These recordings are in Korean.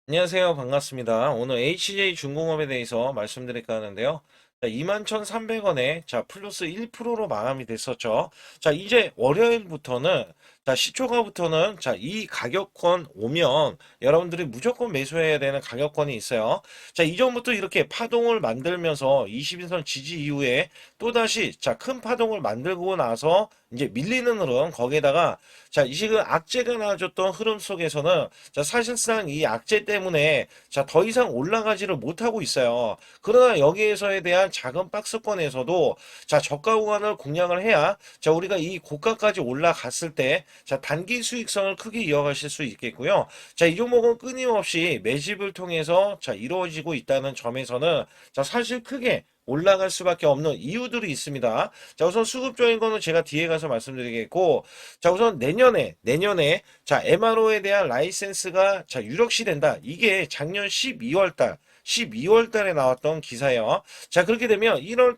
안녕하세요. 반갑습니다. 오늘 HJ중공업에 대해서 말씀드릴까 하는데요. 21,300원에 플러스 1%로 마감이 됐었죠. 이제 월요일부터는 시초가부터는 이 가격권 오면 여러분들이 무조건 매수해야 되는 가격권이 있어요. 이전부터 이렇게 파동을 만들면서 20인선 지지 이후에 또다시 큰 파동을 만들고 나서 이제 밀리는 흐름, 거기에다가 이 지금 악재가 나와줬던 흐름 속에서는 사실상 이 악재 때문에 더 이상 올라가지를 못하고 있어요. 그러나 여기에서에 대한 작은 박스권에서도 저가 구간을 공략을 해야 우리가 이 고가까지 올라갔을 때 단기 수익성을 크게 이어가실 수 있겠고요. 이 종목은 끊임없이 매집을 통해서 이루어지고 있다는 점에서는 사실 크게 올라갈 수밖에 없는 이유들이 있습니다. 우선 수급적인 거는 제가 뒤에 가서 말씀드리겠고, 우선 내년에 MRO에 대한 라이센스가 유력시 된다. 이게 작년 12월 달에 나왔던 기사예요. 그렇게 되면 1월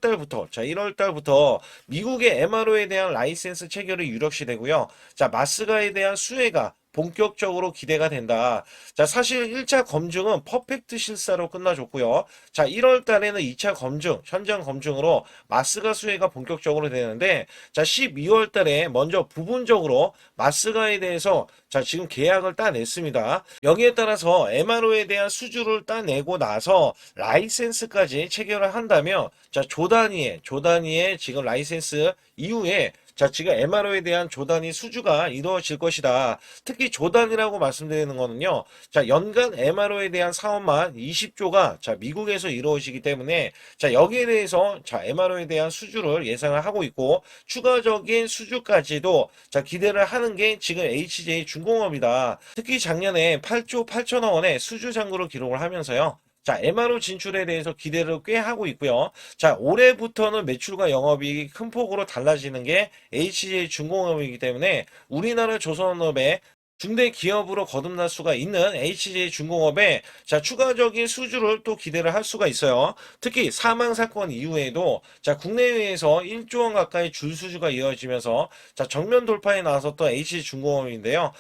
달부터 미국의 MRO에 대한 라이센스 체결이 유력시 되고요. 마스가에 대한 수혜가 본격적으로 기대가 된다. 사실 1차 검증은 퍼펙트 실사로 끝나줬고요. 1월 달에는 2차 검증, 현장 검증으로 마스가 수혜가 본격적으로 되는데, 12월 달에 먼저 부분적으로 마스가에 대해서 지금 계약을 따냈습니다. 여기에 따라서 MRO에 대한 수주를 따내고 나서 라이센스까지 체결을 한다면, 조 단위의 지금 라이센스 이후에 지금 MRO에 대한 조단위 수주가 이루어질 것이다. 특히 조단이라고 말씀드리는 거는요. 연간 MRO에 대한 사업만 20조가 미국에서 이루어지기 때문에 여기에 대해서 MRO에 대한 수주를 예상을 하고 있고 추가적인 수주까지도 기대를 하는 게 지금 HJ중공업이다. 특히 작년에 8조 8천억 원의 수주 잔고를 기록을 하면서요. MRO 진출에 대해서 기대를 꽤 하고 있고요. 올해부터는 매출과 영업이익이 큰 폭으로 달라지는 게 HJ중공업이기 때문에 우리나라 조선업의 중대 기업으로 거듭날 수가 있는 HJ중공업에 추가적인 수주를 또 기대를 할 수가 있어요. 특히 사망 사건 이후에도 국내외에서 1조 원 가까이 줄 수주가 이어지면서 정면 돌파에 나섰던 HJ중공업인데요.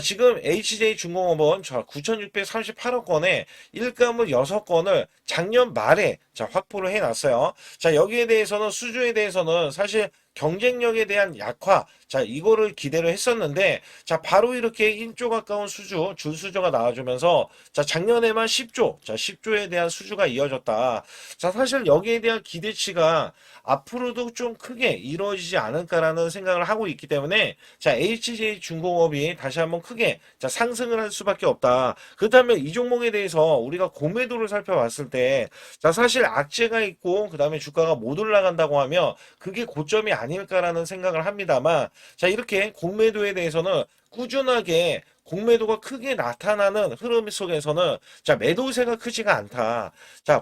지금 HJ중공업은 9,638억 건에 일감을 6건을 작년 말에 확보를 해놨어요. 여기에 대해서는 수주에 대해서는 사실 경쟁력에 대한 약화, 이거를 기대를 했었는데, 바로 이렇게 1조 가까운 수주, 줄수주가 나와주면서, 작년에만 10조에 대한 수주가 이어졌다. 사실 여기에 대한 기대치가 앞으로도 좀 크게 이루어지지 않을까라는 생각을 하고 있기 때문에, HJ중공업이 다시 한번 크게 상승을 할 수밖에 없다. 그렇다면 이 종목에 대해서 우리가 공매도를 살펴봤을 때, 사실 악재가 있고, 그 다음에 주가가 못 올라간다고 하면, 그게 고점이 아닐까라는 생각을 합니다만, 이렇게 공매도에 대해서는 꾸준하게 공매도가 크게 나타나는 흐름 속에서는 매도세가 크지가 않다.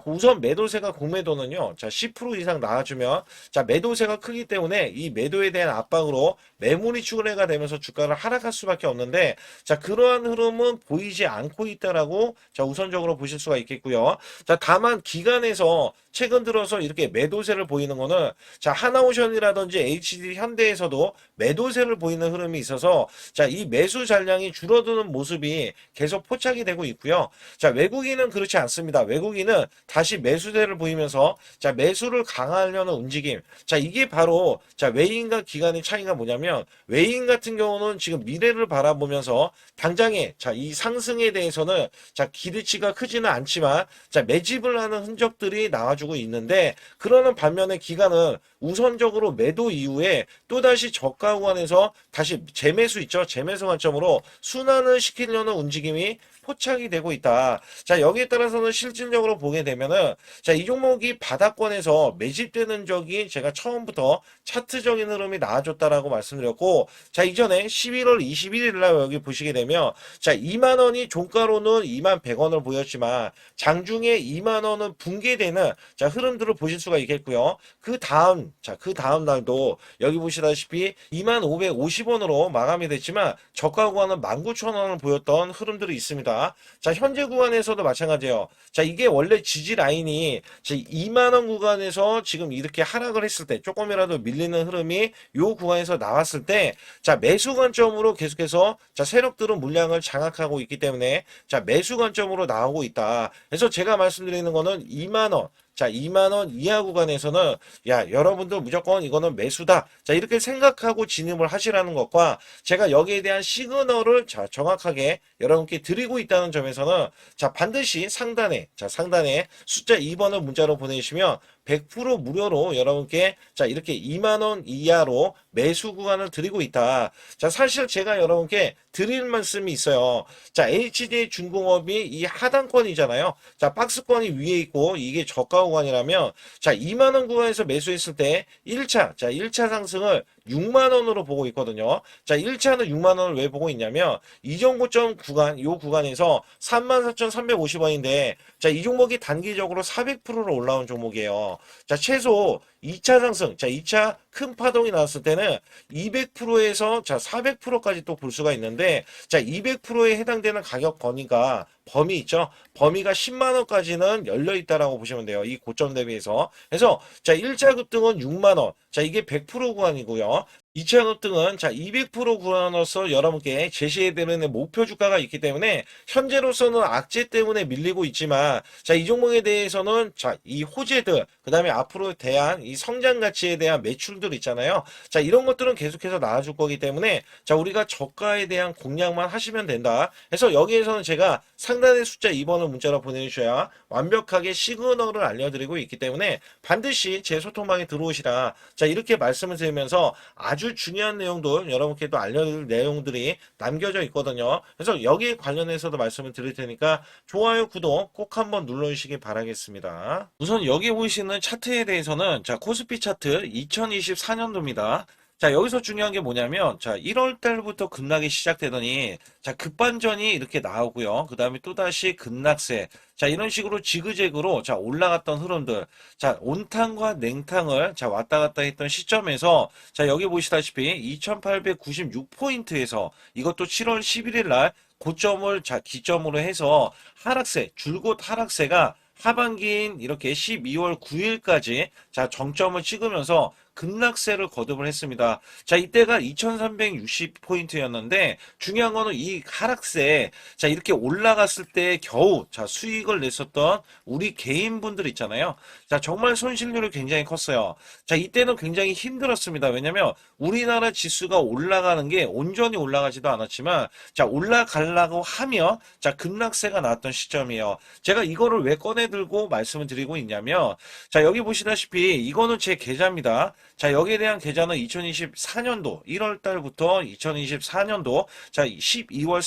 우선 매도세가 공매도는요. 10% 이상 나와주면 매도세가 크기 때문에 이 매도에 대한 압박으로 매물이 출회가 되면서 주가를 하락할 수밖에 없는데 그러한 흐름은 보이지 않고 있다라고 우선적으로 보실 수가 있겠고요. 다만 기간에서 최근 들어서 이렇게 매도세를 보이는 거는 하나오션이라든지 HD 현대에서도 매도세를 보이는 흐름이 있어서 이 매수 잔량이 줄어드는 모습이 계속 포착이 되고 있고요. 외국인은 그렇지 않습니다. 외국인은 다시 매수세를 보이면서 매수를 강화하려는 움직임. 이게 바로 외인과 기관의 차이가 뭐냐면 외인 같은 경우는 지금 미래를 바라보면서 당장에 이 상승에 대해서는 기대치가 크지는 않지만 매집을 하는 흔적들이 나와주고 있는데 그러는 반면에 기관은 우선적으로 매도 이후에 또다시 저가 구간에서 다시 재매수 있죠. 재매수 관점으로 순환을 시키려는 움직임이 포착이 되고 있다. 여기에 따라서는 실질적으로 보게 되면은, 이 종목이 바닥권에서 매집되는 적이 제가 처음부터 차트적인 흐름이 나와줬다라고 말씀드렸고, 이전에 11월 21일 날 여기 보시게 되면, 2만원이 종가로는 2만 100원을 보였지만, 장중에 2만원은 붕괴되는, 흐름들을 보실 수가 있겠고요. 그 다음 날도 여기 보시다시피 2만 550원으로 마감이 됐지만, 저가 구간은 15,000원을 보였던 흐름들이 있습니다. 자, 현재 구간에서도 마찬가지예요. 자, 이게 원래 지지 라인이 2만원 구간에서 지금 이렇게 하락을 했을 때 조금이라도 밀리는 흐름이 요 구간에서 나왔을 때, 자, 매수 관점으로 계속해서 자, 세력들은 물량을 장악하고 있기 때문에 자, 매수 관점으로 나오고 있다. 그래서 제가 말씀드리는 거는 2만원, 자, 2만원 이하 구간에서는 야, 여러분들 무조건 이거는 매수다. 자, 이렇게 생각하고 진입을 하시라는 것과 제가 여기에 대한 시그널을 자, 정확하게 여러분께 드리고 있다는 점에서는 자, 반드시 상단에 자, 상단에 숫자 2번을 문자로 보내주시면 100% 무료로 여러분께 자, 이렇게 2만원 이하로 매수 구간을 드리고 있다. 자, 사실 제가 여러분께 드릴 말씀이 있어요. 자, HDI 중공업이 이 하단권이잖아요. 자, 박스권이 위에 있고 이게 저가 구간이라면 자, 2만원 구간에서 매수했을 때 1차, 자, 1차 상승을 6만원으로 보고 있거든요. 자, 1차는 6만원을 왜 보고 있냐면 이정고점 구간, 요 구간에서 34,350원인데 자, 이 종목이 단기적으로 400%로 올라온 종목이에요. 자, 최소 2차 상승, 자, 2차 큰 파동이 나왔을 때는 200%에서 자, 400%까지 또 볼 수가 있는데 자, 200%에 해당되는 가격 범위 있죠. 범위가 10만 원까지는 열려 있다라고 보시면 돼요. 이 고점 대비해서. 그래서 자, 1차 급등은 6만 원. 자, 이게 100% 구간이고요. 2차 급등은 자, 200% 구간으로서 여러분께 제시해드리는 목표 주가가 있기 때문에 현재로서는 악재 때문에 밀리고 있지만 자, 이 종목에 대해서는 자, 이 호재들, 그다음에 앞으로 대한 이 성장 가치에 대한 매출들 있잖아요. 자, 이런 것들은 계속해서 나와줄 거기 때문에 자, 우리가 저가에 대한 공략만 하시면 된다. 그래서 여기에서는 제가 상단의 숫자 2번을 문자로 보내주셔야 완벽하게 시그널을 알려드리고 있기 때문에 반드시 제 소통방에 들어오시라. 자, 이렇게 말씀을 드리면서 아주 중요한 내용도 여러분께 또 알려드릴 내용들이 남겨져 있거든요. 그래서 여기에 관련해서도 말씀을 드릴 테니까 좋아요, 구독 꼭 한번 눌러주시기 바라겠습니다. 우선 여기 보이시는 차트에 대해서는 자, 코스피 차트 2024년도입니다. 자, 여기서 중요한 게 뭐냐면, 자, 1월 달부터 급락이 시작되더니, 자, 급반전이 이렇게 나오고요. 그 다음에 또다시 급락세. 자, 이런 식으로 지그재그로, 자, 올라갔던 흐름들. 자, 온탕과 냉탕을, 자, 왔다 갔다 했던 시점에서, 자, 여기 보시다시피 2896포인트에서 이것도 7월 11일 날 고점을, 자, 기점으로 해서 하락세, 줄곧 하락세가 하반기인 이렇게 12월 9일까지, 자, 정점을 찍으면서 급락세를 거듭을 했습니다. 자, 이때가 2360포인트였는데 중요한 거는 이 하락세, 자, 이렇게 올라갔을 때 겨우 자, 수익을 냈었던 우리 개인분들 있잖아요. 자, 정말 손실률이 굉장히 컸어요. 자, 이때는 굉장히 힘들었습니다. 왜냐면 우리나라 지수가 올라가는 게 온전히 올라가지도 않았지만 자, 올라가려고 하면 자, 급락세가 나왔던 시점이에요. 제가 이거를 왜 꺼내 들고 말씀을 드리고 있냐면 자, 여기 보시다시피 이거는 제 계좌입니다. 자, 여기에 대한 계좌는 2024년도 1월 달부터 2024년도 자, 12월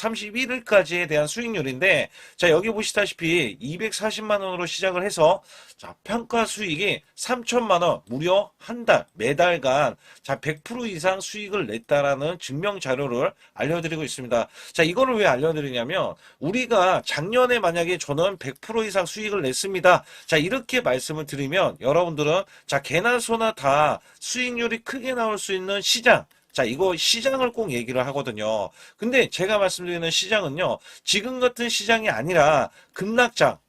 31일까지에 대한 수익률인데 자, 여기 보시다시피 240만 원으로 시작을 해서 자, 평가 수익이 3천만 원, 무려 한 달, 매달간 자, 100% 이상 수익을 냈다라는 증명 자료를 알려드리고 있습니다. 자, 이거를 왜 알려드리냐면 우리가 작년에 만약에 저는 100% 이상 수익을 냈습니다. 자, 이렇게 말씀을 드리면 여러분들은 자, 개나 소나 다 수익률이 크게 나올 수 있는 시장, 자, 이거 시장을 꼭 얘기를 하거든요. 근데 제가 말씀드리는 시장은요, 지금 같은 시장이 아니라 급락장,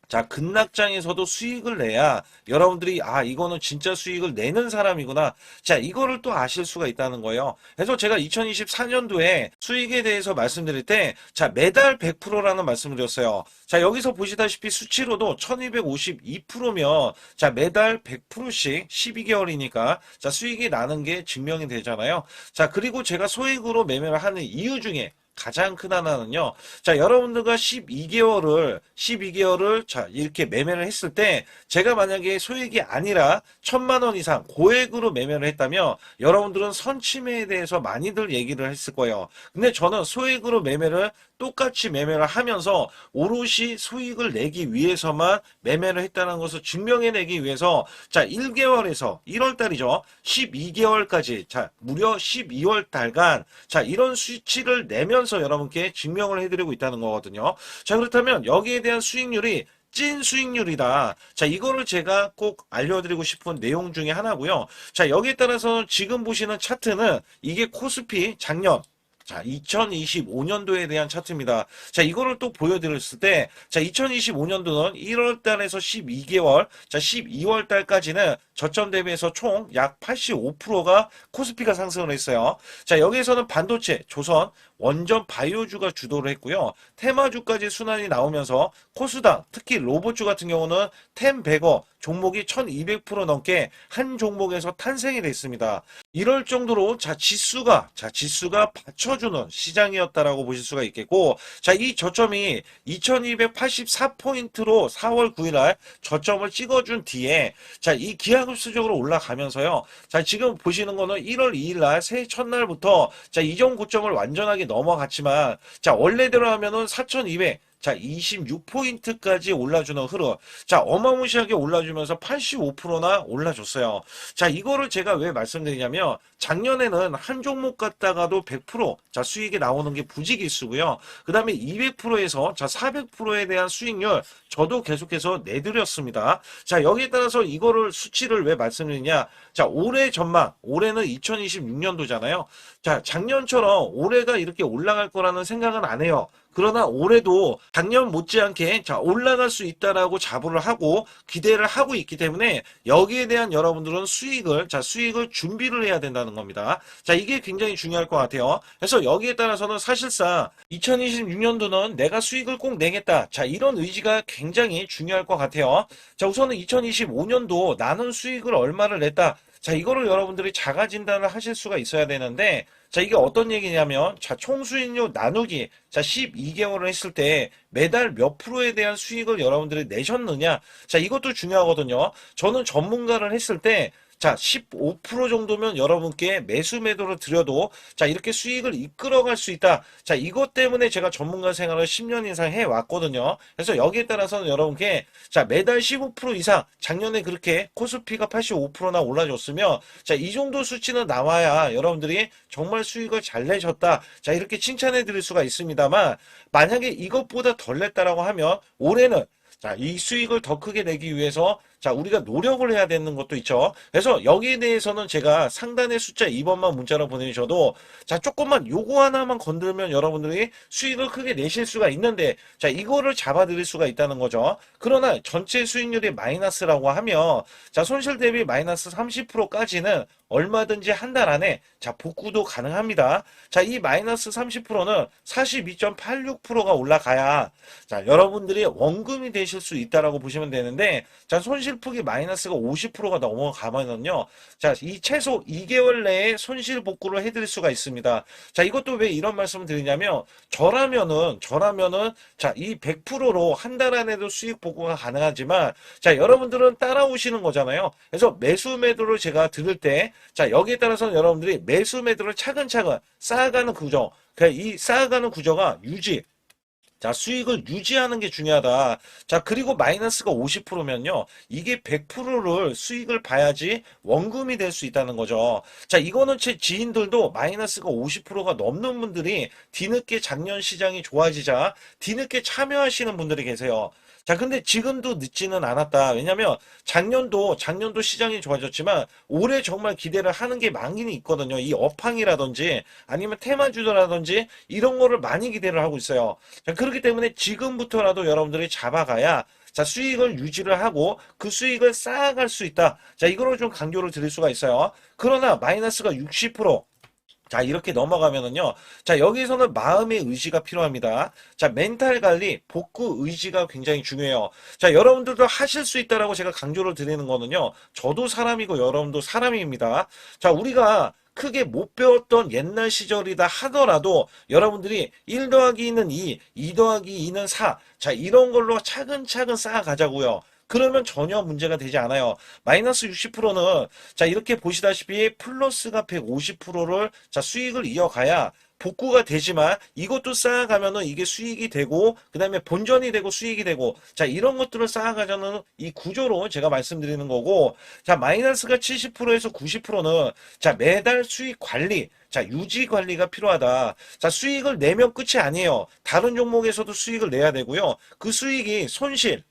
자, 급락장에서도 수익을 내야 여러분들이 아, 이거는 진짜 수익을 내는 사람이구나. 자, 이거를 또 아실 수가 있다는 거예요. 그래서 제가 2024년도에 수익에 대해서 말씀드릴 때 자, 매달 100%라는 말씀을 드렸어요. 자, 여기서 보시다시피 수치로도 1252%면 자, 매달 100%씩 12개월이니까 자, 수익이 나는 게 증명이 되잖아요. 자, 그리고 제가 소액으로 매매를 하는 이유 중에 가장 큰 하나는요. 자, 여러분들과 12개월을 자, 이렇게 매매를 했을 때 제가 만약에 소액이 아니라 1000만 원 이상 고액으로 매매를 했다면 여러분들은 선침해에 대해서 많이들 얘기를 했을 거예요. 근데 저는 소액으로 매매를 똑같이 매매를 하면서 오롯이 수익을 내기 위해서만 매매를 했다는 것을 증명해내기 위해서 자, 1개월에서 1월 달이죠. 12개월까지 자, 무려 12월 달간 자, 이런 수치를 내면서 여러분께 증명을 해드리고 있다는 거거든요. 자, 그렇다면 여기에 대한 수익률이 찐 수익률이다. 자, 이거를 제가 꼭 알려드리고 싶은 내용 중에 하나고요. 자, 여기에 따라서 지금 보시는 차트는 이게 코스피 작년 자, 2025년도에 대한 차트입니다. 자, 이거를 또 보여드렸을 때, 자, 2025년도는 1월 달에서 12개월, 자, 12월 달까지는 저점 대비해서 총 약 85%가 코스피가 상승을 했어요. 자, 여기에서는 반도체, 조선, 원전 바이오주가 주도를 했고요. 테마주까지 순환이 나오면서 코스닥, 특히 로봇주 같은 경우는 텐베거 종목이 1200% 넘게 한 종목에서 탄생이 됐습니다. 이럴 정도로 지수가 받쳐주는 시장이었다라고 보실 수가 있겠고, 자, 이 저점이 2284포인트로 4월 9일 날 저점을 찍어준 뒤에, 자, 이 기하급수적으로 올라가면서요. 자, 지금 보시는 거는 1월 2일 날 새해 첫날부터 자, 이전 고점을 완전하게 넘어갔지만, 자, 원래대로 하면은 4200, 자, 26포인트까지 올라주는 흐름. 자, 어마무시하게 올라주면서 85%나 올라줬어요. 자, 이거를 제가 왜 말씀드리냐면, 작년에는 한 종목 갖다가도 100%, 자, 수익이 나오는 게 부지기수고요. 그 다음에 200%에서, 자, 400%에 대한 수익률, 저도 계속해서 내드렸습니다. 자, 여기에 따라서 이거를 수치를 왜 말씀드리냐. 자, 올해 전망, 올해는 2026년도잖아요. 자, 작년처럼 올해가 이렇게 올라갈 거라는 생각은 안 해요. 그러나 올해도 작년 못지않게 자 올라갈 수 있다라고 자부를 하고 기대를 하고 있기 때문에 여기에 대한 여러분들은 수익을 준비를 해야 된다는 겁니다. 자, 이게 굉장히 중요할 것 같아요. 그래서 여기에 따라서는 사실상 2026년도는 내가 수익을 꼭 내겠다. 자, 이런 의지가 굉장히 중요할 것 같아요. 자, 우선은 2025년도 나는 수익을 얼마를 냈다. 자, 이거를 여러분들이 자가 진단을 하실 수가 있어야 되는데, 자, 이게 어떤 얘기냐면, 자, 총 수익률 나누기, 자, 12개월을 했을 때 매달 몇 프로에 대한 수익을 여러분들이 내셨느냐. 자, 이것도 중요하거든요. 저는 전문가를 했을 때, 자, 15% 정도면 여러분께 매수 매도를 드려도 자, 이렇게 수익을 이끌어갈 수 있다. 자, 이것 때문에 제가 전문가 생활을 10년 이상 해왔거든요. 그래서 여기에 따라서는 여러분께 자, 매달 15% 이상 작년에 그렇게 코스피가 85%나 올라줬으면 자, 이 정도 수치는 나와야 여러분들이 정말 수익을 잘 내셨다. 자, 이렇게 칭찬해 드릴 수가 있습니다만 만약에 이것보다 덜 냈다라고 하면 올해는 자, 이 수익을 더 크게 내기 위해서 자, 우리가 노력을 해야 되는 것도 있죠. 그래서 여기에 대해서는 제가 상단의 숫자 2번만 문자로 보내주셔도 자, 조금만 요거 하나만 건들면 여러분들이 수익을 크게 내실 수가 있는데 자, 이거를 잡아드릴 수가 있다는 거죠. 그러나 전체 수익률이 마이너스라고 하면 자, 손실 대비 마이너스 30%까지는 얼마든지 한 달 안에 자, 복구도 가능합니다. 자, 이 마이너스 30%는 42.86%가 올라가야 자, 여러분들이 원금이 되실 수 있다라고 보시면 되는데 자, 손실폭이 마이너스가 50%가 넘어가면요. 자, 이 최소 2개월 내에 손실 복구를 해드릴 수가 있습니다. 자, 이것도 왜 이런 말씀을 드리냐면 저라면은 자, 이 100%로 한 달 안에도 수익 복구가 가능하지만 자, 여러분들은 따라오시는 거잖아요. 그래서 매수 매도를 제가 들을 때 자, 여기에 따라서는 여러분들이 매수 매도를 차근차근 쌓아가는 구조. 이 쌓아가는 구조가 자, 수익을 유지하는 게 중요하다. 자, 그리고 마이너스가 50%면요. 이게 100%를 수익을 봐야지 원금이 될 수 있다는 거죠. 자, 이거는 제 지인들도 마이너스가 50%가 넘는 분들이 뒤늦게 작년 시장이 좋아지자 뒤늦게 참여하시는 분들이 계세요. 자, 근데 지금도 늦지는 않았다. 왜냐면 작년도 시장이 좋아졌지만 올해 정말 기대를 하는 게 많이 있거든요. 이 업황이라든지 아니면 테마주라든지 이런 거를 많이 기대를 하고 있어요. 자, 그렇기 때문에 지금부터라도 여러분들이 잡아가야 자, 수익을 유지를 하고 그 수익을 쌓아갈 수 있다. 자, 이거를 좀 강조를 드릴 수가 있어요. 그러나 마이너스가 60%, 자, 이렇게 넘어가면은요. 자, 여기서는 마음의 의지가 필요합니다. 자, 멘탈 관리, 복구 의지가 굉장히 중요해요. 자, 여러분들도 하실 수 있다라고 제가 강조를 드리는 거는요. 저도 사람이고 여러분도 사람입니다. 자, 우리가 크게 못 배웠던 옛날 시절이다 하더라도 여러분들이 1 더하기 2는 2, 2 더하기 2는 4. 자, 이런 걸로 차근차근 쌓아가자고요. 그러면 전혀 문제가 되지 않아요. 마이너스 60%는 자, 이렇게 보시다시피 플러스가 150%를 자, 수익을 이어가야 복구가 되지만 이것도 쌓아가면은 이게 수익이 되고 그 다음에 본전이 되고 수익이 되고 자, 이런 것들을 쌓아가자는 이 구조로 제가 말씀드리는 거고 자, 마이너스가 70%에서 90%는 자, 매달 수익 관리 자, 유지 관리가 필요하다. 자, 수익을 내면 끝이 아니에요. 다른 종목에서도 수익을 내야 되고요. 그 수익이 손실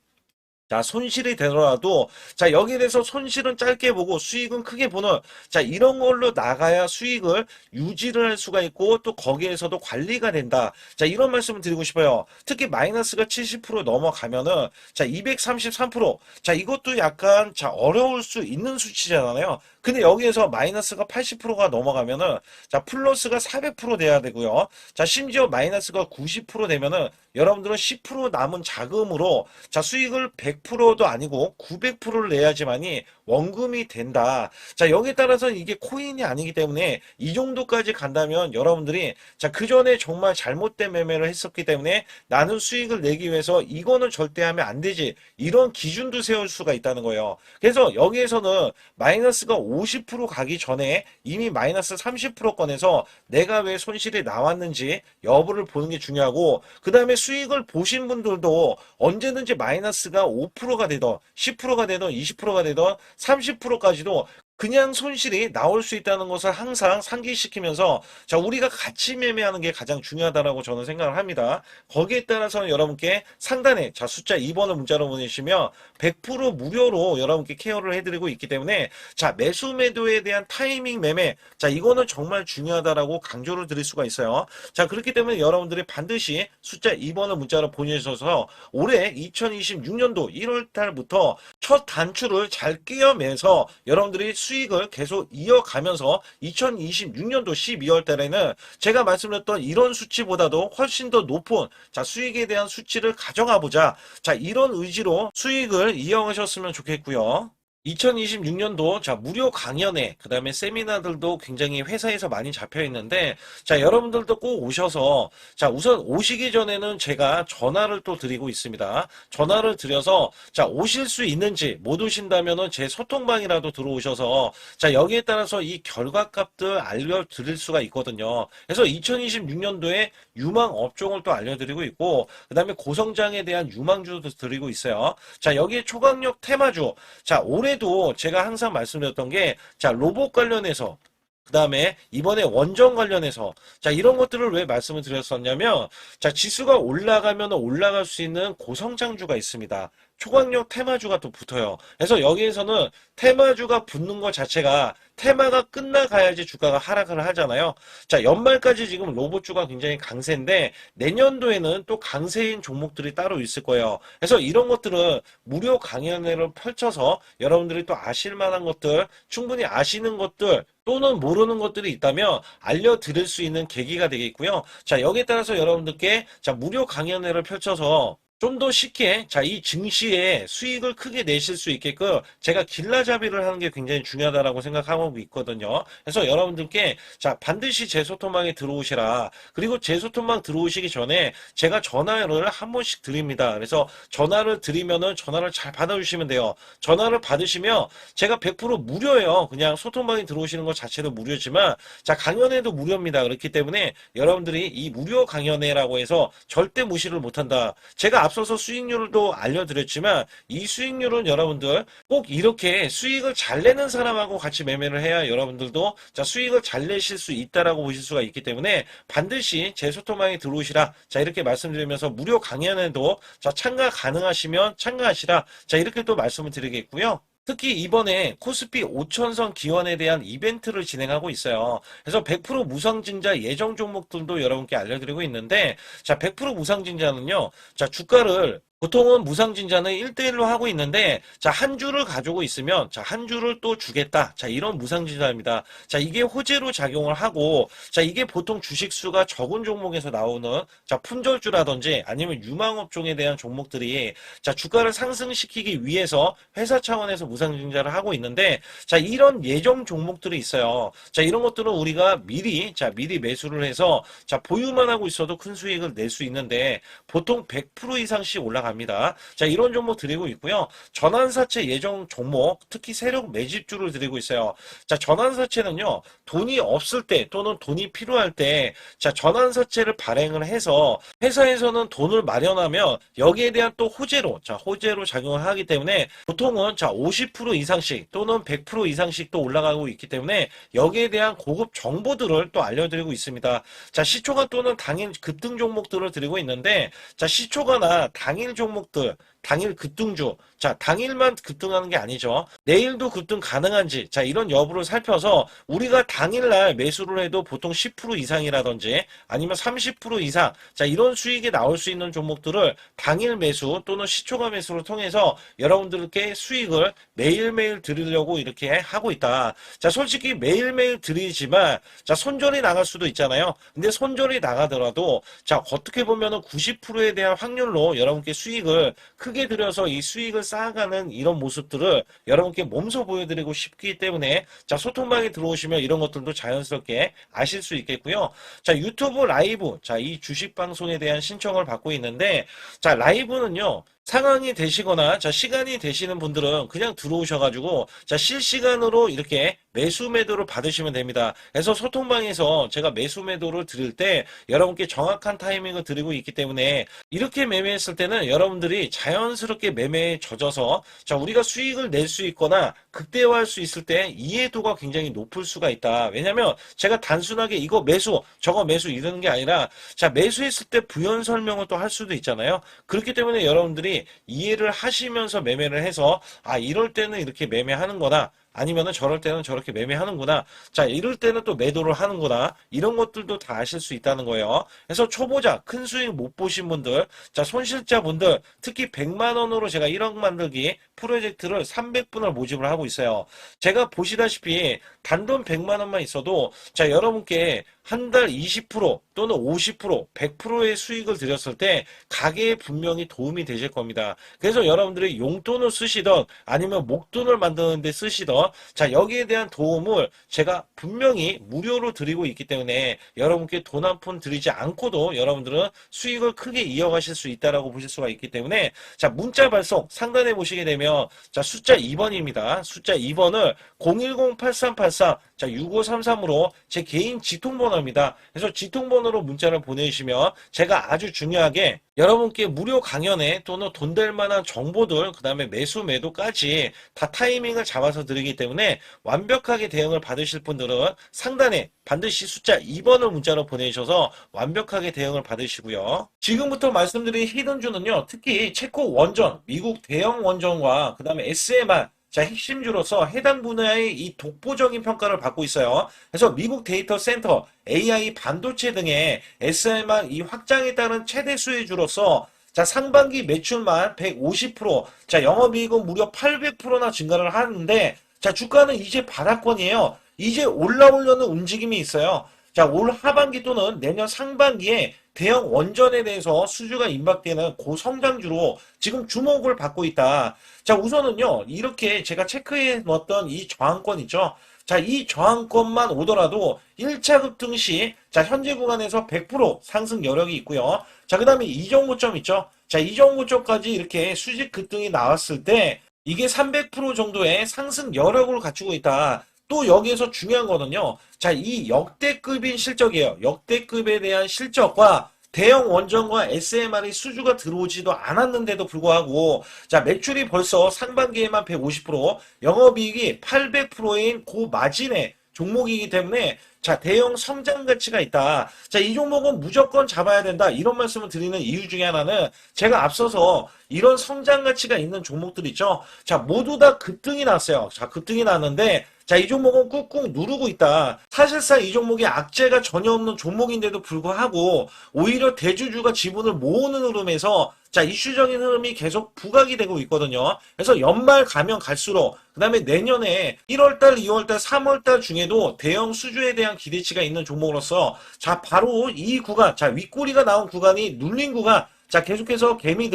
자, 손실이 되더라도, 자, 여기에 대해서 손실은 짧게 보고 수익은 크게 보는, 자, 이런 걸로 나가야 수익을 유지를 할 수가 있고, 또 거기에서도 관리가 된다. 자, 이런 말씀을 드리고 싶어요. 특히 마이너스가 70% 넘어가면은, 자, 233%. 자, 이것도 약간, 자, 어려울 수 있는 수치잖아요. 근데 여기에서 마이너스가 80%가 넘어가면은, 자, 플러스가 400% 돼야 되고요. 자, 심지어 마이너스가 90% 되면은, 여러분들은 10% 남은 자금으로 자 수익을 100%도 아니고 900%를 내야지만이 원금이 된다. 자 여기에 따라서는 이게 코인이 아니기 때문에 이 정도까지 간다면 여러분들이 자 그전에 정말 잘못된 매매를 했었기 때문에 나는 수익을 내기 위해서 이거는 절대 하면 안 되지. 이런 기준도 세울 수가 있다는 거예요. 그래서 여기에서는 마이너스가 50% 가기 전에 이미 마이너스 30% 꺼내서 내가 왜 손실이 나왔는지 여부를 보는 게 중요하고 그 다음에 수익을 보신 분들도 언제든지 마이너스가 5%가 되던 10%가 되던 20%가 되던 30%까지도 그냥 손실이 나올 수 있다는 것을 항상 상기시키면서 자 우리가 같이 매매하는 게 가장 중요하다라고 저는 생각을 합니다. 거기에 따라서는 여러분께 상단에 자 숫자 2번을 문자로 보내시면 100% 무료로 여러분께 케어를 해드리고 있기 때문에 자 매수 매도에 대한 타이밍 매매 자 이거는 정말 중요하다라고 강조를 드릴 수가 있어요. 자 그렇기 때문에 여러분들이 반드시 숫자 2번을 문자로 보내주셔서 올해 2026년도 1월 달부터 첫 단추를 잘 끼워매서 여러분들이 수익을 계속 이어가면서 2026년도 12월 달에는 제가 말씀드렸던 이런 수치보다도 훨씬 더 높은 자 수익에 대한 수치를 가져가 보자. 자 이런 의지로 수익을 이어가셨으면 좋겠고요. 2026년도 자 무료 강연회 그다음에 세미나들도 굉장히 회사에서 많이 잡혀 있는데 자 여러분들도 꼭 오셔서 자 우선 오시기 전에는 제가 전화를 또 드리고 있습니다. 전화를 드려서 자 오실 수 있는지 못 오신다면은 제 소통방이라도 들어오셔서 자 여기에 따라서 이 결과값들 알려드릴 수가 있거든요. 그래서 2026년도에 유망 업종을 또 알려드리고 있고 그다음에 고성장에 대한 유망주도 드리고 있어요. 자 여기에 초강력 테마주 자 올해도 제가 항상 말씀드렸던 게 자 로봇 관련해서 그 다음에 이번에 원전 관련해서 자 이런 것들을 왜 말씀을 드렸었냐면 자 지수가 올라가면 올라갈 수 있는 고성장주가 있습니다. 초강력 테마주가 또 붙어요. 그래서 여기에서는 테마주가 붙는 것 자체가 테마가 끝나가야지 주가가 하락을 하잖아요. 자 연말까지 지금 로봇주가 굉장히 강세인데 내년도에는 또 강세인 종목들이 따로 있을 거예요. 그래서 이런 것들은 무료 강연회를 펼쳐서 여러분들이 또 아실 만한 것들 충분히 아시는 것들 또는 모르는 것들이 있다면 알려드릴 수 있는 계기가 되겠고요. 자 여기에 따라서 여러분들께 자 무료 강연회를 펼쳐서 좀 더 쉽게 자 이 증시에 수익을 크게 내실 수 있게끔 제가 길라잡이를 하는 게 굉장히 중요하다라고 생각하고 있거든요. 그래서 여러분들께 자 반드시 제 소통방에 들어오시라. 그리고 제 소통방 들어오시기 전에 제가 전화를 한 번씩 드립니다. 그래서 전화를 드리면은 전화를 잘 받아주시면 돼요. 전화를 받으시면 제가 100% 무료예요. 그냥 소통방에 들어오시는 것 자체도 무료지만 자 강연회도 무료입니다. 그렇기 때문에 여러분들이 이 무료 강연회라고 해서 절대 무시를 못한다. 제가 앞서서 수익률도 알려드렸지만 이 수익률은 여러분들 꼭 이렇게 수익을 잘 내는 사람하고 같이 매매를 해야 여러분들도 자 수익을 잘 내실 수 있다라고 보실 수가 있기 때문에 반드시 제 소통방에 들어오시라. 자 이렇게 말씀드리면서 무료 강연에도 자 참가 가능하시면 참가하시라. 자 이렇게 또 말씀을 드리겠고요. 특히 이번에 코스피 5천선 기원에 대한 이벤트를 진행하고 있어요. 그래서 100% 무상증자 예정 종목들도 여러분께 알려드리고 있는데 자 100% 무상증자는요. 자 주가를 보통은 무상증자는 1대1로 하고 있는데 자 한 주를 가지고 있으면 자 한 주를 또 주겠다. 자 이런 무상증자입니다. 자 이게 호재로 작용을 하고 자 이게 보통 주식수가 적은 종목에서 나오는 자 품절주라든지 아니면 유망업종에 대한 종목들이 자 주가를 상승시키기 위해서 회사 차원에서 무상증자를 하고 있는데 자 이런 예정 종목들이 있어요. 자 이런 것들은 우리가 미리 매수를 해서 자 보유만 하고 있어도 큰 수익을 낼 수 있는데 보통 100% 이상씩 올라갑니다. 자 이런 종목 드리고 있고요. 전환사채 예정 종목 특히 세력 매집주를 드리고 있어요. 자 전환사채는요. 돈이 없을 때 또는 돈이 필요할 때 자 전환사채를 발행을 해서 회사에서는 돈을 마련하면 여기에 대한 또 호재로 자 호재로 작용을 하기 때문에 보통은 자 50% 이상씩 또는 100% 이상씩 또 올라가고 있기 때문에 여기에 대한 고급 정보들을 또 알려드리고 있습니다. 자 시초가 또는 당일 급등 종목들을 드리고 있는데 자 시초가나 당일 종목들 당일 급등주, 자, 당일만 급등하는 게 아니죠. 내일도 급등 가능한지, 자, 이런 여부를 살펴서 우리가 당일날 매수를 해도 보통 10% 이상이라든지 아니면 30% 이상, 자, 이런 수익이 나올 수 있는 종목들을 당일 매수 또는 시초가 매수를 통해서 여러분들께 수익을 매일매일 드리려고 이렇게 하고 있다. 자, 솔직히 매일매일 드리지만, 자, 손절이 나갈 수도 있잖아요. 근데 손절이 나가더라도, 자, 어떻게 보면은 90%에 대한 확률로 여러분께 수익을 크게 들여서 이 수익을 쌓아가는 이런 모습들을 여러분께 몸소 보여드리고 싶기 때문에, 자, 소통방에 들어오시면 이런 것들도 자연스럽게 아실 수 있겠고요. 자, 유튜브 라이브, 자, 이 주식 방송에 대한 신청을 받고 있는데, 자, 라이브는요, 상황이 되시거나 자 시간이 되시는 분들은 그냥 들어오셔가지고 자 실시간으로 이렇게 매수 매도를 받으시면 됩니다. 그래서 소통방에서 제가 매수 매도를 드릴 때 여러분께 정확한 타이밍을 드리고 있기 때문에 이렇게 매매했을 때는 여러분들이 자연스럽게 매매에 젖어서 자 우리가 수익을 낼 수 있거나 극대화할 수 있을 때 이해도가 굉장히 높을 수가 있다. 왜냐면 제가 단순하게 이거 매수 저거 매수 이러는 게 아니라 자 매수했을 때 부연 설명을 또 할 수도 있잖아요. 그렇기 때문에 여러분들이 이해를 하시면서 매매를 해서 아 이럴 때는 이렇게 매매하는 거다. 아니면은 저럴 때는 저렇게 매매하는구나. 자, 이럴 때는 또 매도를 하는구나. 이런 것들도 다 아실 수 있다는 거예요. 그래서 초보자, 큰 수익 못 보신 분들, 자, 손실자분들, 특히 100만 원으로 제가 1억 만들기 프로젝트를 300분을 모집을 하고 있어요. 제가 보시다시피 단돈 100만 원만 있어도 자, 여러분께 한 달 20% 또는 50%, 100%의 수익을 드렸을 때 가게에 분명히 도움이 되실 겁니다. 그래서 여러분들이 용돈을 쓰시던 아니면 목돈을 만드는 데 쓰시던 자 여기에 대한 도움을 제가 분명히 무료로 드리고 있기 때문에 여러분께 돈 한 푼 드리지 않고도 여러분들은 수익을 크게 이어가실 수 있다라고 보실 수가 있기 때문에 자 문자 발송 상단에 보시게 되면 자 숫자 2번입니다. 숫자 2번을 010-8383 자 6533으로 제 개인 직통번호입니다. 그래서 직통번호로 문자를 보내주시면 제가 아주 중요하게 여러분께 무료 강연에 또는 돈 될 만한 정보들 그 다음에 매수 매도까지 다 타이밍을 잡아서 드리기 때문에 완벽하게 대응을 받으실 분들은 상단에 반드시 숫자 2번을 문자로 보내주셔서 완벽하게 대응을 받으시고요. 지금부터 말씀드린 히든주는요. 특히 체코 원전, 미국 대형 원전과 그 다음에 SMR 자, 핵심주로서 해당 분야의 이 독보적인 평가를 받고 있어요. 그래서 미국 데이터 센터, AI 반도체 등의 SMR 이 확장에 따른 최대 수혜주로서 자, 상반기 매출만 150%, 자, 영업이익은 무려 800%나 증가를 하는데 자, 주가는 이제 바닥권이에요. 이제 올라오려는 움직임이 있어요. 자, 올 하반기 또는 내년 상반기에 대형 원전에 대해서 수주가 임박되는 고성장주로 지금 주목을 받고 있다. 자, 우선은요, 이렇게 제가 체크해 놓았던 이 저항권 있죠. 자, 이 저항권만 오더라도 1차 급등 시, 자, 현재 구간에서 100% 상승 여력이 있고요. 자, 그 다음에 이정고점 있죠. 자, 이정고점까지 이렇게 수직 급등이 나왔을 때, 이게 300% 정도의 상승 여력을 갖추고 있다. 또 여기에서 중요한 거는요. 자, 이 역대급인 실적이에요. 역대급에 대한 실적과 대형 원전과 SMR이 수주가 들어오지도 않았는데도 불구하고 자, 매출이 벌써 상반기에만 150%, 영업이익이 800%인 고마진의 종목이기 때문에 자, 대형 성장 가치가 있다. 자, 이 종목은 무조건 잡아야 된다. 이런 말씀을 드리는 이유 중에 하나는 제가 앞서서 이런 성장 가치가 있는 종목들 있죠. 자, 모두 다 급등이 났어요. 자, 급등이 났는데 자, 이 종목은 꾹꾹 누르고 있다. 사실상 이 종목이 악재가 전혀 없는 종목인데도 불구하고 오히려 대주주가 지분을 모으는 흐름에서 자, 이슈적인 흐름이 계속 부각이 되고 있거든요. 그래서 연말 가면 갈수록 그 다음에 내년에 1월달, 2월달, 3월달 중에도 대형 수주에 대한 기대치가 있는 종목으로서 자, 바로 이 구간, 자, 윗꼬리가 나온 구간이 눌린 구간 자, 계속해서 개미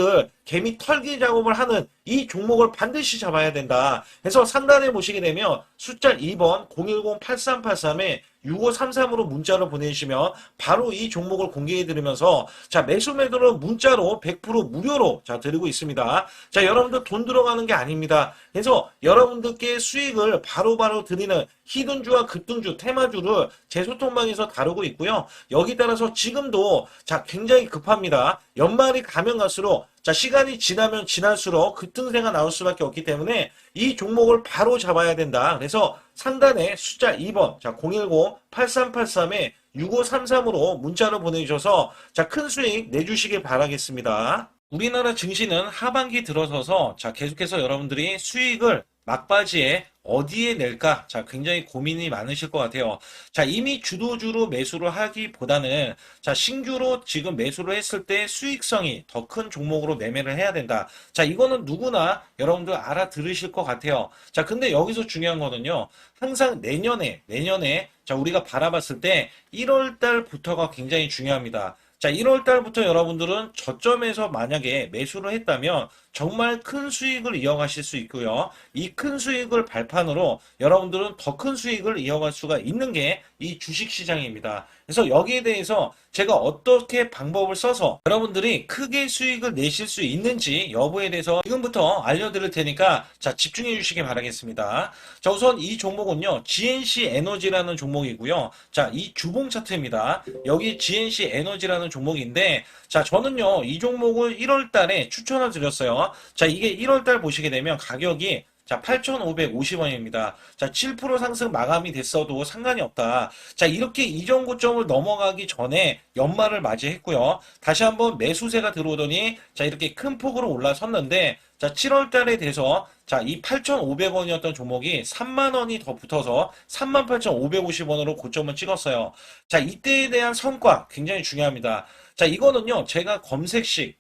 털기 작업을 하는 이 종목을 반드시 잡아야 된다. 그래서 상단에 보시게 되면 숫자 2번 010-8383에 6533으로 문자를 보내주시면 바로 이 종목을 공개해 드리면서 자, 매수 매도를 문자로 100% 무료로 자, 드리고 있습니다. 자, 여러분들 돈 들어가는 게 아닙니다. 그래서 여러분들께 수익을 바로바로 드리는 히든주와 급등주, 테마주를 제 소통방에서 다루고 있고요. 여기 따라서 지금도 자, 굉장히 급합니다. 연말이 가면 갈수록 자, 시간이 지나면 지날수록 급등세가 나올 수밖에 없기 때문에 이 종목을 바로 잡아야 된다. 그래서 상단에 숫자 2번, 자, 010-8383에 6533으로 문자를 보내주셔서 자, 큰 수익 내주시길 바라겠습니다. 우리나라 증시는 하반기 들어서서 자 계속해서 여러분들이 수익을 막바지에 어디에 낼까? 자, 굉장히 고민이 많으실 것 같아요. 자, 이미 주도주로 매수를 하기보다는 자, 신규로 지금 매수를 했을 때 수익성이 더 큰 종목으로 매매를 해야 된다. 자, 이거는 누구나 여러분들 알아들으실 것 같아요. 자, 근데 여기서 중요한 거는요. 항상 내년에 자, 우리가 바라봤을 때 1월 달부터가 굉장히 중요합니다. 자, 1월 달부터 여러분들은 저점에서 만약에 매수를 했다면 정말 큰 수익을 이어가실 수 있고요. 이 큰 수익을 발판으로 여러분들은 더 큰 수익을 이어갈 수가 있는 게 이 주식 시장입니다. 그래서 여기에 대해서 제가 어떻게 방법을 써서 여러분들이 크게 수익을 내실 수 있는지 여부에 대해서 지금부터 알려드릴 테니까 자, 집중해 주시기 바라겠습니다. 자, 우선 이 종목은요, GNC 에너지라는 종목이고요. 자, 이 주봉 차트입니다. 여기 GNC 에너지라는 종목인데, 자, 저는요, 이 종목을 1월 달에 추천을 드렸어요. 자, 이게 1월 달 보시게 되면 가격이 자, 8,550원입니다. 자, 7% 상승 마감이 됐어도 상관이 없다. 자, 이렇게 이전 고점을 넘어가기 전에 연말을 맞이했고요. 다시 한번 매수세가 들어오더니 자, 이렇게 큰 폭으로 올라섰는데 자, 7월 달에 돼서 자, 이 8,500원이었던 종목이 3만 원이 더 붙어서 38,550원으로 고점을 찍었어요. 자, 이때에 대한 성과 굉장히 중요합니다. 자, 이거는요, 제가 검색식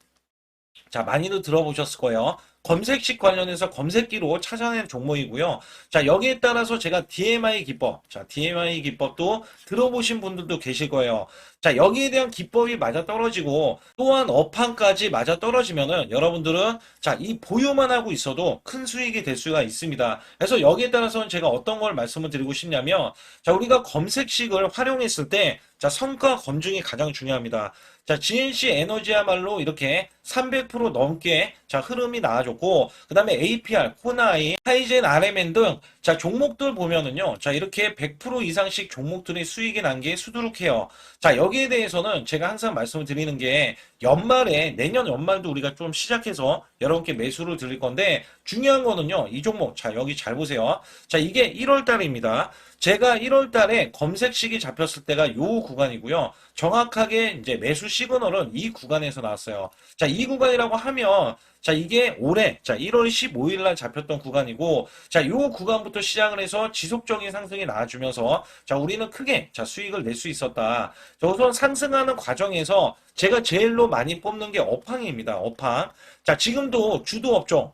자, 많이들 들어보셨을 거예요. 검색식 관련해서 검색기로 찾아낸 종목이고요. 자, 여기에 따라서 제가 DMI 기법, 자, DMI 기법도 들어보신 분들도 계실 거예요. 자, 여기에 대한 기법이 맞아 떨어지고 또한 업황까지 맞아 떨어지면은 여러분들은 자, 이 보유만 하고 있어도 큰 수익이 될 수가 있습니다. 그래서 여기에 따라서는 제가 어떤 걸 말씀을 드리고 싶냐면 자, 우리가 검색식을 활용했을 때 자, 성과 검증이 가장 중요합니다. 자, GNC 에너지야말로 이렇게 300% 넘게 자, 흐름이 나와줬고, 그 다음에 APR, 코나이, 하이젠, RMN 등 자, 종목들 보면은요. 자, 이렇게 100% 이상씩 종목들이 수익이 난 게 수두룩해요. 자, 여기에 대해서는 제가 항상 말씀을 드리는 게 연말에 내년 연말도 우리가 좀 시작해서 여러분께 매수를 드릴 건데 중요한 거는요. 이 종목 자, 여기 잘 보세요. 자, 이게 1월 달입니다. 제가 1월 달에 검색식이 잡혔을 때가 요 구간이고요. 정확하게 이제 매수 시그널은 이 구간에서 나왔어요. 자, 이 구간이라고 하면 자, 이게 올해 자, 1월 15일 날 잡혔던 구간이고 자, 요 구간부터 시작을 해서 지속적인 상승이 나와주면서 자, 우리는 크게 자, 수익을 낼 수 있었다. 자, 우선 상승하는 과정에서 제가 제일로 많이 뽑는 게 업황입니다. 업황. 자, 지금도 주도 업종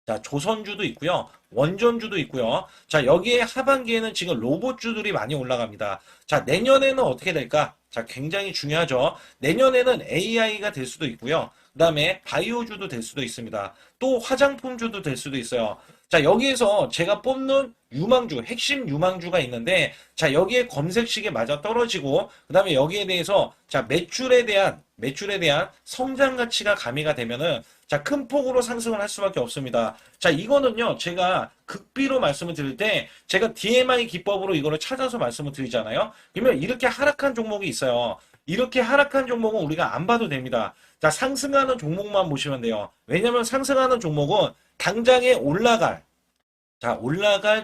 자, 조선주도 있고요. 원전주도 있고요. 자, 여기에 하반기에는 지금 로봇주들이 많이 올라갑니다. 자, 내년에는 어떻게 될까? 자, 굉장히 중요하죠. 내년에는 AI가 될 수도 있고요. 그 다음에 바이오주도 될 수도 있습니다. 또 화장품주도 될 수도 있어요. 자, 여기에서 제가 뽑는 유망주, 핵심 유망주가 있는데, 자, 여기에 검색식에 맞아 떨어지고, 그 다음에 여기에 대해서, 자, 매출에 대한 성장 가치가 가미가 되면은, 자, 큰 폭으로 상승을 할 수밖에 없습니다. 자, 이거는요, 제가 극비로 말씀을 드릴 때, 제가 DMI 기법으로 이거를 찾아서 말씀을 드리잖아요. 그러면 이렇게 하락한 종목이 있어요. 이렇게 하락한 종목은 우리가 안 봐도 됩니다. 자, 상승하는 종목만 보시면 돼요. 왜냐면 상승하는 종목은 당장에 올라갈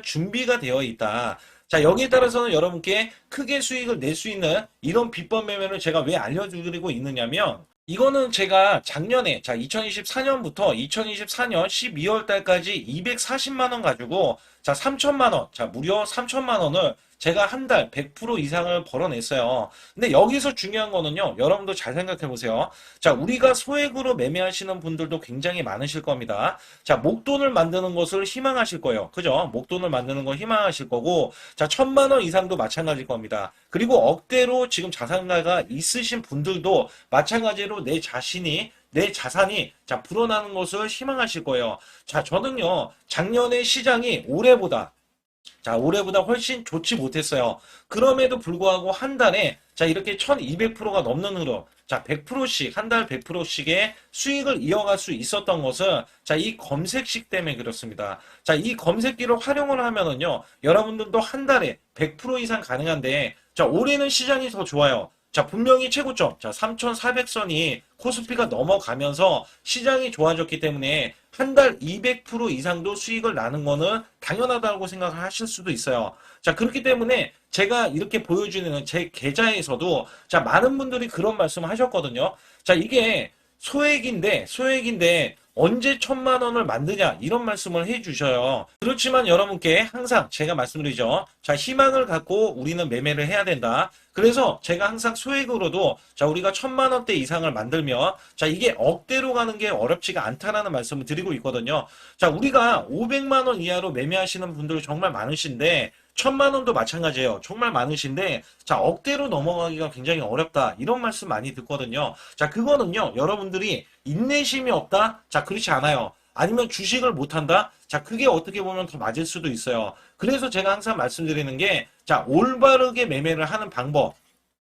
준비가 되어 있다. 자, 여기에 따라서는 여러분께 크게 수익을 낼 수 있는 이런 비법 매매를 제가 왜 알려드리고 있느냐면, 이거는 제가 작년에, 자, 2024년부터 2024년 12월 달까지 240만 원 가지고, 자, 3천만 원, 자, 무려 3천만 원을 제가 한 달 100% 이상을 벌어냈어요. 근데 여기서 중요한 거는요, 여러분도 잘 생각해 보세요. 자, 우리가 소액으로 매매하시는 분들도 굉장히 많으실 겁니다. 자, 목돈을 만드는 것을 희망하실 거예요. 그죠? 목돈을 만드는 걸 희망하실 거고, 자, 1,000만 원 이상도 마찬가지일 겁니다. 그리고 억대로 지금 자산가가 있으신 분들도 마찬가지로 내 자산이 자 불어나는 것을 희망하실 거예요. 자, 저는요 작년에 시장이 올해보다 훨씬 좋지 못했어요. 그럼에도 불구하고 한 달에 자 이렇게 1200%가 넘는 흐름, 자 100%씩 한 달 100%씩의 수익을 이어갈 수 있었던 것은 자 이 검색식 때문에 그렇습니다. 자, 이 검색기를 활용을 하면은요 여러분들도 한 달에 100% 이상 가능한데 자 올해는 시장이 더 좋아요. 자, 분명히 최고점, 자, 3,400선이 코스피가 넘어가면서 시장이 좋아졌기 때문에 한 달 200% 이상도 수익을 나는 거는 당연하다고 생각을 하실 수도 있어요. 자, 그렇기 때문에 제가 이렇게 보여주는 제 계좌에서도 자, 많은 분들이 그런 말씀을 하셨거든요. 자, 이게 소액인데 언제 1,000만 원을 만드냐 이런 말씀을 해주셔요. 그렇지만 여러분께 항상 제가 말씀드리죠. 자, 희망을 갖고 우리는 매매를 해야 된다. 그래서 제가 항상 소액으로도 자, 우리가 1,000만 원대 이상을 만들면 자, 이게 억대로 가는 게 어렵지가 않다라는 말씀을 드리고 있거든요. 자, 우리가 500만 원 이하로 매매하시는 분들 정말 많으신데 1,000만 원도 마찬가지예요. 정말 많으신데 자, 억대로 넘어가기가 굉장히 어렵다. 이런 말씀 많이 듣거든요. 자, 그거는요. 여러분들이 인내심이 없다? 자, 그렇지 않아요. 아니면 주식을 못한다? 자, 그게 어떻게 보면 더 맞을 수도 있어요. 그래서 제가 항상 말씀드리는 게 자, 올바르게 매매를 하는 방법.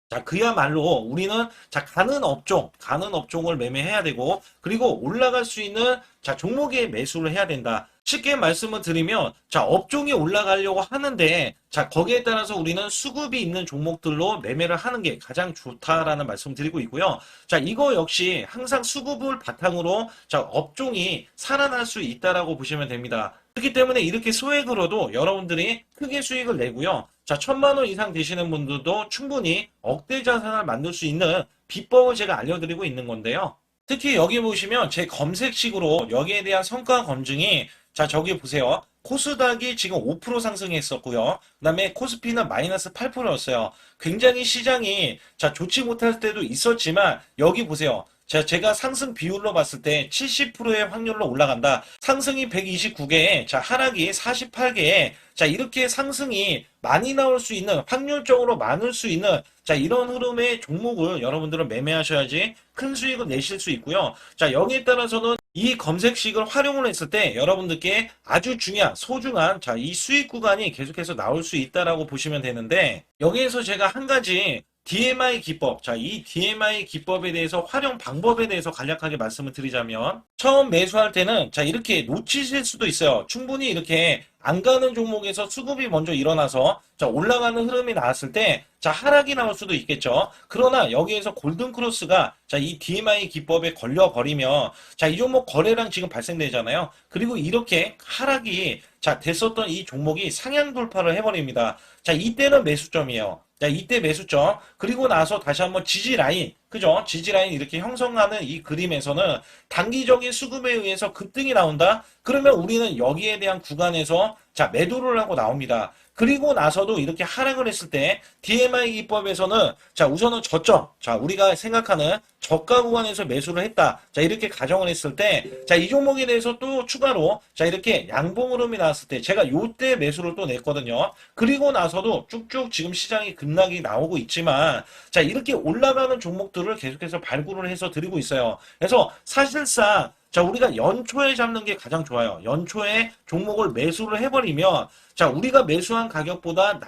자, 그야말로 우리는 자, 가는 업종을 매매해야 되고, 그리고 올라갈 수 있는 자, 종목에 매수를 해야 된다. 쉽게 말씀을 드리면, 자, 업종이 올라가려고 하는데, 자, 거기에 따라서 우리는 수급이 있는 종목들로 매매를 하는 게 가장 좋다라는 말씀을 드리고 있고요. 자, 이거 역시 항상 수급을 바탕으로 자, 업종이 살아날 수 있다라고 보시면 됩니다. 그렇기 때문에 이렇게 소액으로도 여러분들이 크게 수익을 내고요. 자, 1,000만 원 이상 되시는 분들도 충분히 억대 자산을 만들 수 있는 비법을 제가 알려드리고 있는 건데요. 특히 여기 보시면 제 검색식으로 여기에 대한 성과 검증이 자, 저기 보세요. 코스닥이 지금 5% 상승했었고요. 그다음에 코스피는 마이너스 8%였어요. 굉장히 시장이 자, 좋지 못할 때도 있었지만 여기 보세요. 자, 제가 상승 비율로 봤을 때 70%의 확률로 올라간다. 상승이 129개에, 자, 하락이 48개에, 자, 이렇게 상승이 많이 나올 수 있는, 확률적으로 많을 수 있는, 자, 이런 흐름의 종목을 여러분들은 매매하셔야지 큰 수익을 내실 수 있고요. 자, 여기에 따라서는 이 검색식을 활용을 했을 때 여러분들께 아주 중요한, 소중한, 자, 이 수익 구간이 계속해서 나올 수 있다라고 보시면 되는데, 여기에서 제가 한 가지 DMI 기법. 자, 이 DMI 기법에 대해서 활용 방법에 대해서 간략하게 말씀을 드리자면 처음 매수할 때는 자, 이렇게 놓치실 수도 있어요. 충분히 이렇게 안 가는 종목에서 수급이 먼저 일어나서 자, 올라가는 흐름이 나왔을 때 자, 하락이 나올 수도 있겠죠. 그러나 여기에서 골든 크로스가 자, 이 DMI 기법에 걸려 버리면 자, 이 종목 거래량 지금 발생되잖아요. 그리고 이렇게 하락이 자, 됐었던 이 종목이 상향 돌파를 해버립니다. 자, 이때는 매수점이에요. 자, 이때 매수점. 그리고 나서 다시 한번 지지 라인. 그죠? 지지 라인 이렇게 형성하는 이 그림에서는 단기적인 수급에 의해서 급등이 나온다? 그러면 우리는 여기에 대한 구간에서 자, 매도를 하고 나옵니다. 그리고 나서도 이렇게 하락을 했을 때 DMI 기법에서는 자, 우선은 저점. 자, 우리가 생각하는 저가 구간에서 매수를 했다. 자, 이렇게 가정을 했을 때 자, 이 종목에 대해서 또 추가로 자, 이렇게 양봉 흐름이 나왔을 때 제가 요때 매수를 또 냈거든요. 그리고 나서도 쭉쭉 지금 시장이 급락이 나오고 있지만 자, 이렇게 올라가는 종목들을 계속해서 발굴을 해서 드리고 있어요. 그래서 사실상 자, 우리가 연초에 잡는 게 가장 좋아요. 연초에 종목을 매수를 해버리면 자, 우리가 매수한 가격보다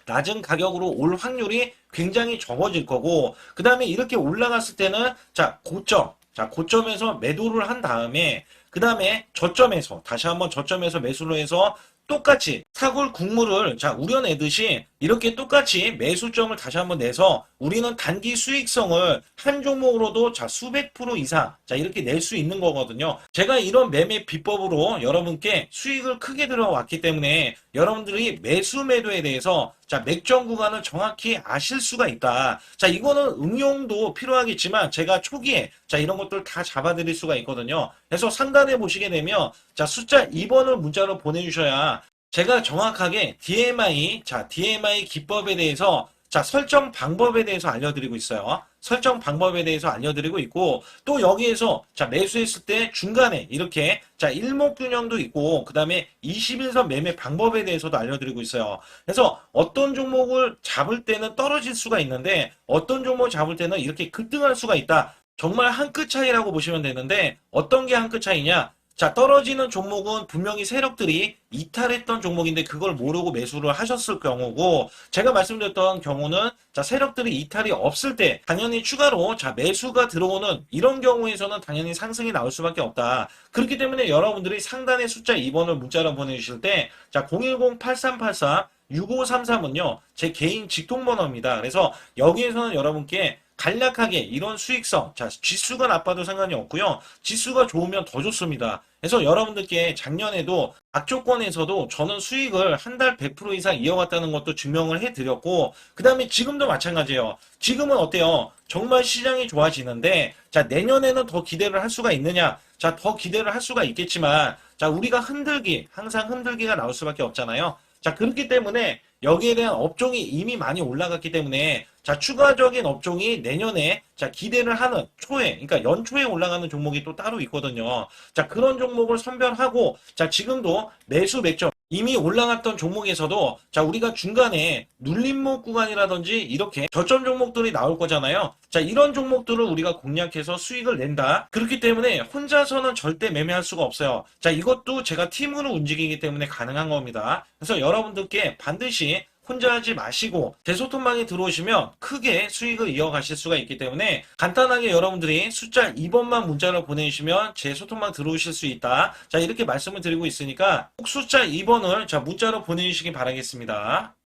낮은 가격으로 올 확률이 굉장히 적어질 거고, 그 다음에 이렇게 올라갔을 때는 자, 고점에서 매도를 한 다음에 그 다음에 저점에서 다시 한번 저점에서 매수를 해서 똑같이 사골 국물을 자, 우려내듯이 이렇게 똑같이 매수점을 다시 한번 내서 우리는 단기 수익성을 한 종목으로도 자, 수백 프로 이상 자, 이렇게 낼 수 있는 거거든요. 제가 이런 매매 비법으로 여러분께 수익을 크게 들어왔기 때문에 여러분들이 매수 매도에 대해서 자, 맥점 구간을 정확히 아실 수가 있다. 자, 이거는 응용도 필요하겠지만 제가 초기에 자, 이런 것들 다 잡아드릴 수가 있거든요. 그래서 상단에 보시게 되면 자, 숫자 2번을 문자로 보내주셔야 제가 정확하게 DMI 기법에 대해서 자, 설정 방법에 대해서 알려드리고 있어요. 설정 방법에 대해서 알려드리고 있고, 또 여기에서 자, 매수했을 때 중간에 이렇게 자, 일목균형도 있고, 그 다음에 21선 매매 방법에 대해서도 알려드리고 있어요. 그래서 어떤 종목을 잡을 때는 떨어질 수가 있는데, 어떤 종목을 잡을 때는 이렇게 급등할 수가 있다. 정말 한 끗 차이라고 보시면 되는데, 어떤 게 한 끗 차이냐? 자, 떨어지는 종목은 분명히 세력들이 이탈했던 종목인데 그걸 모르고 매수를 하셨을 경우고, 제가 말씀드렸던 경우는 자, 세력들이 이탈이 없을 때 당연히 추가로 자, 매수가 들어오는 이런 경우에서는 당연히 상승이 나올 수밖에 없다. 그렇기 때문에 여러분들이 상단에 숫자 2번을 문자로 보내주실 때 자, 010-8384-6533은요 제 개인 직통번호입니다. 그래서 여기에서는 여러분께 간략하게 이런 수익성, 자, 지수가 나빠도 상관이 없고요. 지수가 좋으면 더 좋습니다. 그래서 여러분들께 작년에도 악조건에서도 저는 수익을 한 달 100% 이상 이어갔다는 것도 증명을 해드렸고, 그 다음에 지금도 마찬가지예요. 지금은 어때요? 정말 시장이 좋아지는데, 자, 내년에는 더 기대를 할 수가 있느냐? 자, 더 기대를 할 수가 있겠지만, 자, 우리가 항상 흔들기가 나올 수밖에 없잖아요. 자, 그렇기 때문에 여기에 대한 업종이 이미 많이 올라갔기 때문에 자, 추가적인 업종이 내년에 자, 기대를 하는 초에, 그러니까 연초에 올라가는 종목이 또 따로 있거든요. 자, 그런 종목을 선별하고 자, 지금도 매수 맥점 이미 올라갔던 종목에서도 자, 우리가 중간에 눌림목 구간이라든지 이렇게 저점 종목들이 나올 거잖아요. 자, 이런 종목들을 우리가 공략해서 수익을 낸다. 그렇기 때문에 혼자서는 절대 매매할 수가 없어요. 자, 이것도 제가 팀으로 움직이기 때문에 가능한 겁니다. 그래서 여러분들께 반드시 혼자 하지 마시고 대소통방에 들어오시면 크게 수익을 이어가실 수가 있기 때문에 간단하게 여러분들이 숫자 2번만 문자로 보내주시면 제 소통방 들어오실 수 있다. 자, 이렇게 말씀을 드리고 있으니까 꼭 숫자 2번을 자, 문자로 보내주시기 바라겠습니다.